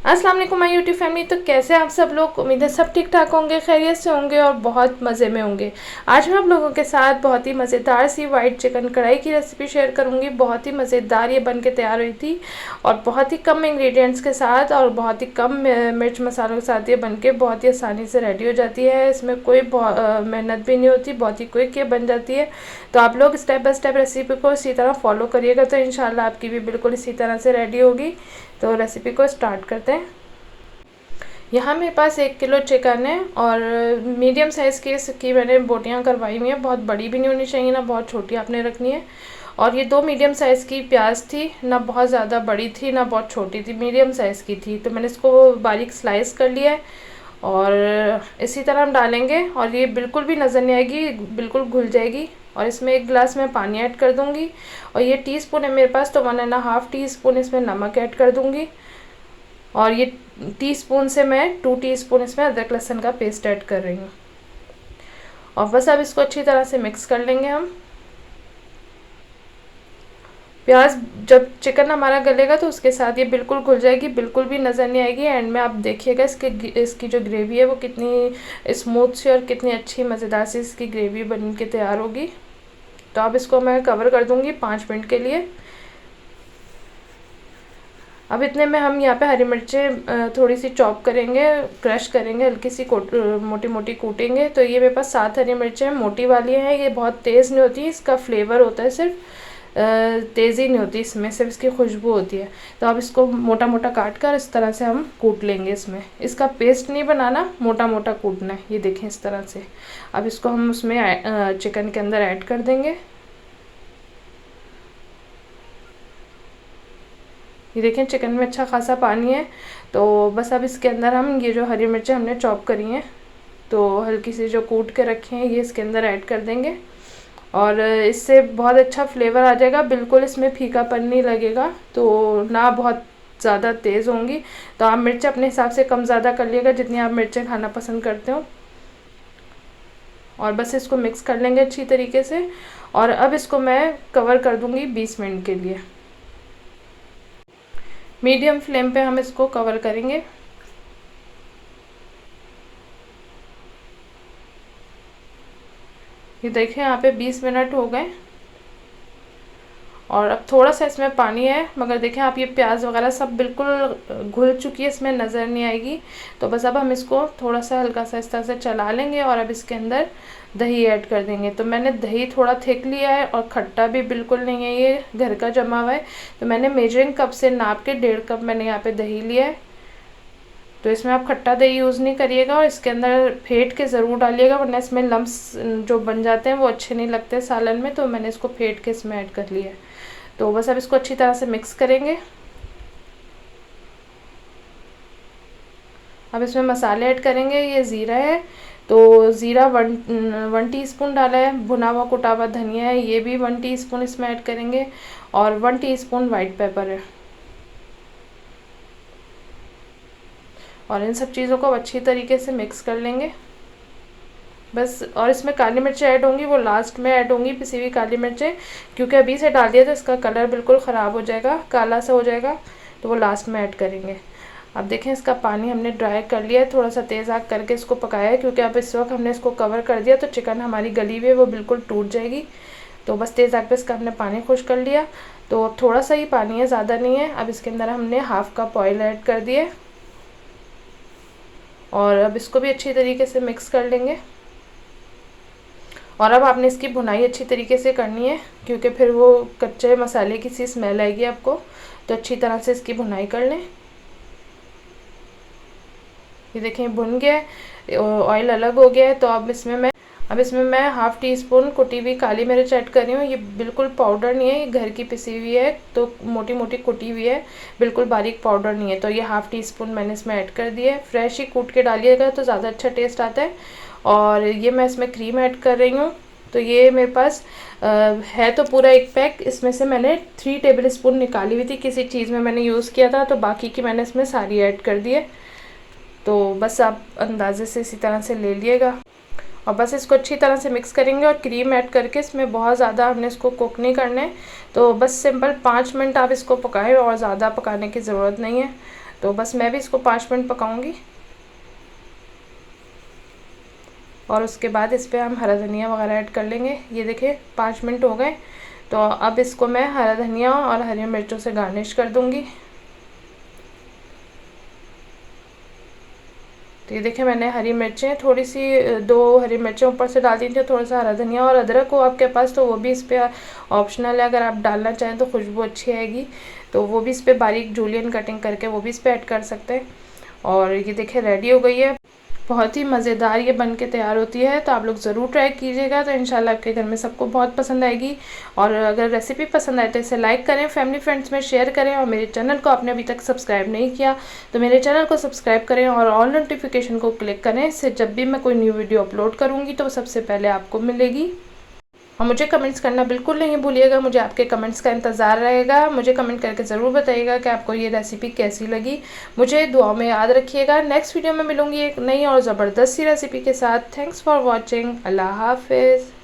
अस्सलाम वालेकुम my YouTube family. तो कैसे आप सब लोग, उम्मीद है सब ठीक ठाक होंगे, खैरियत से होंगे और बहुत मज़े में होंगे। आज मैं आप लोगों के साथ बहुत ही मज़ेदार सी वाइट चिकन कढ़ाई की रेसिपी शेयर करूंगी। बहुत ही मज़ेदार ये बन के तैयार हुई थी और बहुत ही कम इंग्रेडिएंट्स के साथ और बहुत ही कम मिर्च मसालों के साथ ये बन के बहुत ही आसानी से रेडी हो जाती है। इसमें कोई मेहनत भी नहीं होती, बहुत ही क्विक ये बन जाती है। तो आप लोग स्टेप बाय स्टेप रेसिपी को इसी तरह फॉलो करिएगा तो इंशाल्लाह आपकी भी बिल्कुल इसी तरह से रेडी होगी। तो रेसिपी को स्टार्ट करते हैं। यहाँ मेरे पास 1 किलो चिकन है और मीडियम साइज़ की इसकी मैंने बोटियाँ करवाई हुई हैं। बहुत बड़ी भी नहीं होनी चाहिए, ना बहुत छोटी आपने रखनी है। और ये 2 मीडियम साइज़ की प्याज थी, ना बहुत ज़्यादा बड़ी थी ना बहुत छोटी थी, मीडियम साइज़ की थी। तो मैंने इसको बारीक स्लाइस कर लिया है और इसी तरह हम डालेंगे और ये बिल्कुल भी नज़र नहीं आएगी, बिल्कुल घुल जाएगी। और इसमें 1 गिलास में पानी ऐड कर दूँगी और ये टीस्पून है मेरे पास तो 1.5 टीस्पून इसमें नमक ऐड कर दूँगी। और ये टीस्पून से मैं 2 टीस्पून इसमें अदरक लहसुन का पेस्ट ऐड कर रही हूँ। और बस अब इसको अच्छी तरह से मिक्स कर लेंगे हम। प्याज जब चिकन हमारा गलेगा तो उसके साथ ये बिल्कुल घुल जाएगी, बिल्कुल भी नज़र नहीं आएगी। एंड में आप देखिएगा इसकी जो ग्रेवी है वो कितनी स्मूथ सी और कितनी अच्छी मज़ेदार सी इसकी ग्रेवी बन के तैयार होगी। तो अब इसको मैं कवर कर दूँगी 5 मिनट के लिए। अब इतने में हम यहाँ पे हरी मिर्चें थोड़ी सी चॉप करेंगे, क्रश करेंगे, हल्की सी मोटी मोटी कूटेंगे। तो ये मेरे पास 7 हरी मिर्चें मोटी वाली हैं। ये बहुत तेज़ नहीं होती, इसका फ्लेवर होता है सिर्फ, तेज़ी नहीं होती इसमें, सिर्फ इसकी खुशबू होती है। तो अब इसको मोटा मोटा काट कर इस तरह से हम कूट लेंगे। इसमें इसका पेस्ट नहीं बनाना, मोटा मोटा कूटना है। ये देखें इस तरह से। अब इसको हम उसमें चिकन के अंदर ऐड कर देंगे। ये देखें चिकन में अच्छा खासा पानी है। तो बस अब इसके अंदर हम ये जो हरी मिर्चें हमने चॉप करी हैं तो हल्की सी जो कूट के रखे हैं ये इसके अंदर ऐड कर देंगे और इससे बहुत अच्छा फ्लेवर आ जाएगा। बिल्कुल इसमें फीकापन नहीं लगेगा, तो ना बहुत ज़्यादा तेज़ होंगी। तो आप मिर्च अपने हिसाब से कम ज़्यादा कर लिएगा जितनी आप मिर्चें खाना पसंद करते हो। और बस इसको मिक्स कर लेंगे अच्छी तरीके से। और अब इसको मैं कवर कर दूँगी 20 मिनट के लिए। मीडियम फ्लेम पे हम इसको कवर करेंगे। ये देखें यहाँ पे 20 मिनट हो गए और अब थोड़ा सा इसमें पानी है, मगर देखें आप ये प्याज वगैरह सब बिल्कुल घुल चुकी है, इसमें नज़र नहीं आएगी। तो बस अब हम इसको थोड़ा सा हल्का सा इस तरह से चला लेंगे और अब इसके अंदर दही ऐड कर देंगे। तो मैंने दही थोड़ा थिक लिया है और खट्टा भी बिल्कुल नहीं है, ये घर का जमा हुआ है। तो मैंने मेजरिंग कप से नाप के 1.5 कप मैंने यहाँ पे दही लिया है। तो इसमें आप खट्टा दही यूज़ नहीं करिएगा और इसके अंदर फेंट के ज़रूर डालिएगा, वरना इसमें लम्स जो बन जाते हैं वो अच्छे नहीं लगते सालन में। तो मैंने इसको फेंट के इसमें ऐड कर लिया है। तो बस अब इसको अच्छी तरह से मिक्स करेंगे। अब इसमें मसाले ऐड करेंगे। ये ज़ीरा है तो ज़ीरा 1 टीस्पून डाला है। भुना हुआ कुटा हुआ धनिया है, ये भी 1 टीस्पून इसमें ऐड करेंगे। और 1 टीस्पून वाइट पेपर है। और इन सब चीज़ों को अच्छी तरीके से मिक्स कर लेंगे बस। और इसमें काली मिर्चें ऐड होंगी, वो लास्ट में ऐड होंगी, पिसी हुई काली मिर्चें, क्योंकि अभी से डाल दिया तो इसका कलर बिल्कुल ख़राब हो जाएगा, काला सा हो जाएगा। तो वो लास्ट में ऐड करेंगे। अब देखें इसका पानी हमने ड्राई कर लिया है, थोड़ा सा तेज़ आग करके इसको पकाया है, क्योंकि अब इस वक्त हमने इसको कवर कर दिया तो चिकन हमारी गली हुई है वो बिल्कुल टूट जाएगी। तो बस तेज़ आग पे इसका हमने पानी खुश कर लिया। तो अब थोड़ा सा ही पानी है, ज़्यादा नहीं है। अब इसके अंदर हमने 1/2 कप ऑयल ऐड कर दिए और अब इसको भी अच्छी तरीके से मिक्स कर लेंगे। और अब आपने इसकी भुनाई अच्छी तरीके से करनी है, क्योंकि फिर वो कच्चे मसाले की सी स्मेल आएगी आपको। तो अच्छी तरह से इसकी भुनाई कर लें। ये देखें भुन गया, ऑयल अलग हो गया है। तो अब इसमें मैं 1/2 टीस्पून कुटी हुई काली मिर्च ऐड कर रही हूँ। ये बिल्कुल पाउडर नहीं है, ये घर की पिसी हुई है, तो मोटी मोटी कुटी हुई है, बिल्कुल बारीक पाउडर नहीं है। तो ये 1/2 टीस्पून मैंने इसमें ऐड कर दिया है। फ्रेश ही कूट के डालिएगा तो ज़्यादा अच्छा टेस्ट आता है। और ये मैं इसमें क्रीम ऐड कर रही हूँ। तो ये मेरे पास है तो पूरा 1 पैक, इसमें से मैंने 3 टेबल स्पून निकाली हुई थी, किसी चीज़ में मैंने यूज़ किया था, तो बाकी की मैंने इसमें सारी ऐड कर दी है। तो बस आप अंदाजे से इसी तरह से ले लिएगा और बस इसको अच्छी तरह से मिक्स करेंगे। और क्रीम ऐड करके इसमें बहुत ज़्यादा हमने इसको कुक नहीं करना है। तो बस सिंपल 5 मिनट आप इसको पकाएं और ज़्यादा पकाने की ज़रूरत नहीं है। तो बस मैं भी इसको 5 मिनट पकाऊंगी और उसके बाद इस पर हम हरा धनिया वगैरह ऐड कर लेंगे। ये देखिए 5 मिनट हो गए, तो अब इसको मैं हरा धनिया और हरी मिर्चों से गार्निश कर दूंगी। तो ये देखिए मैंने हरी मिर्चें थोड़ी सी 2 हरी मिर्चें ऊपर से डाल दी थी, थोड़ा सा हरा धनिया और अदरक हो आपके पास तो वो भी इस पर ऑप्शनल है, अगर आप डालना चाहें तो खुशबू अच्छी आएगी तो वो भी इस पर बारीक जूलियन कटिंग करके वो भी इस पर ऐड कर सकते हैं। और ये देखिए रेडी हो गई है, बहुत ही मज़ेदार ये बन के तैयार होती है। तो आप लोग ज़रूर ट्राई कीजिएगा, तो इंशाल्लाह आपके घर में सबको बहुत पसंद आएगी। और अगर रेसिपी पसंद आए तो इसे लाइक करें, फैमिली फ्रेंड्स में शेयर करें, और मेरे चैनल को आपने अभी तक सब्सक्राइब नहीं किया तो मेरे चैनल को सब्सक्राइब करें और ऑल नोटिफिकेशन को क्लिक करें, इससे जब भी मैं कोई न्यू वीडियो अपलोड करूँगी तो सबसे पहले आपको मिलेगी। और मुझे कमेंट्स करना बिल्कुल नहीं भूलिएगा, मुझे आपके कमेंट्स का इंतज़ार रहेगा। मुझे कमेंट करके ज़रूर बताइएगा कि आपको ये रेसिपी कैसी लगी। मुझे दुआओं में याद रखिएगा। नेक्स्ट वीडियो में मिलूँगी एक नई और ज़बरदस्त सी रेसिपी के साथ। Thanks for watching. अल्लाह हाफिज़।